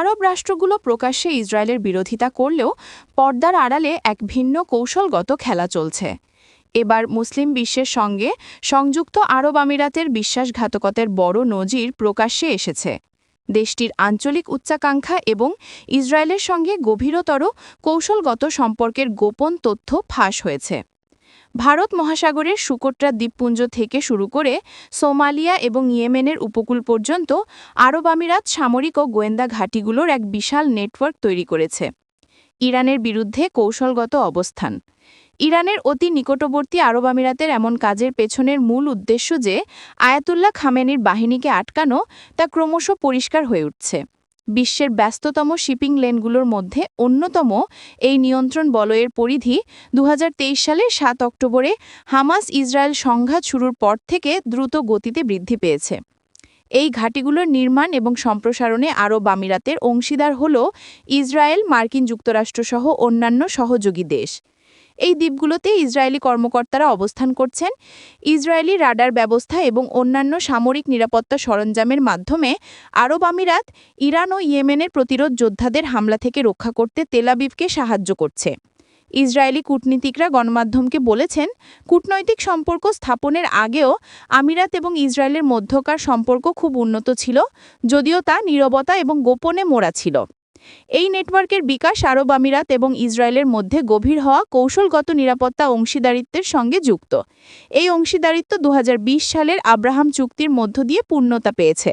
আরব রাষ্ট্রগুলো প্রকাশ্যে ইসরায়েলের বিরোধিতা করলেও পর্দার আড়ালে এক ভিন্ন কৌশলগত খেলা চলছে। এবার মুসলিম বিশ্বের সঙ্গে সংযুক্ত আরব আমিরাতের বিশ্বাসঘাতকতার বড় নজির প্রকাশ্যে এসেছে। দেশটির আঞ্চলিক উচ্চাকাঙ্ক্ষা এবং ইসরায়েলের সঙ্গে গভীরতর কৌশলগত সম্পর্কের গোপন তথ্য ফাঁস হয়েছে। ভারত মহাসাগরের সুকোট্রা দ্বীপপুঞ্জ থেকে শুরু করে সোমালিয়া এবং ইয়েমেনের উপকূল পর্যন্ত আরব আমিরাত সামরিক ও গোয়েন্দা ঘাঁটিগুলোর এক বিশাল নেটওয়ার্ক তৈরি করেছে। ইরানের বিরুদ্ধে কৌশলগত অবস্থান। ইরানের অতি নিকটবর্তী আরব আমিরাতের এমন কাজের পেছনের মূল উদ্দেশ্য যে আয়াতুল্লাহ খামেনির বাহিনীকে আটকানো, তা ক্রমশ পরিষ্কার হয়ে উঠছে। বিশ্বের ব্যস্ততম শিপিং লেনগুলোর মধ্যে অন্যতম এই নিয়ন্ত্রণ বলয়ের পরিধি ২০২৩ সালের ৭ অক্টোবরে হামাস ইসরায়েল সংঘাত শুরুর পর থেকে দ্রুত গতিতে বৃদ্ধি পেয়েছে। এই ঘাঁটিগুলোর নির্মাণ এবং সম্প্রসারণে আরব আমিরাতের অংশীদার হল ইসরায়েল, মার্কিন যুক্তরাষ্ট্রসহ অন্যান্য সহযোগী দেশ। এই দ্বীপগুলোতে ইসরায়েলি কর্মকর্তারা অবস্থান করছেন। ইসরায়েলি রাডার ব্যবস্থা এবং অন্যান্য সামরিক নিরাপত্তা সরঞ্জামের মাধ্যমে আরব আমিরাত ইরান ও ইয়েমেনের প্রতিরোধ যোদ্ধাদের হামলা থেকে রক্ষা করতে তেল আবিবকে সাহায্য করছে। ইসরায়েলি কূটনীতিকরা গণমাধ্যমকে বলেছেন, কূটনৈতিক সম্পর্ক স্থাপনের আগেও আমিরাত এবং ইসরায়েলের মধ্যকার সম্পর্ক খুব উন্নত ছিল, যদিও তা নীরবতা এবং গোপনে মোড়া ছিল। এই নেটওয়ার্কের বিকাশ আরব আমিরাত এবং ইসরায়েলের মধ্যে গভীর হওয়া কৌশলগত নিরাপত্তা অংশীদারিত্বের সঙ্গে যুক্ত। এই অংশীদারিত্ব ২০২০ সালের আব্রাহাম চুক্তির মধ্য দিয়ে পূর্ণতা পেয়েছে।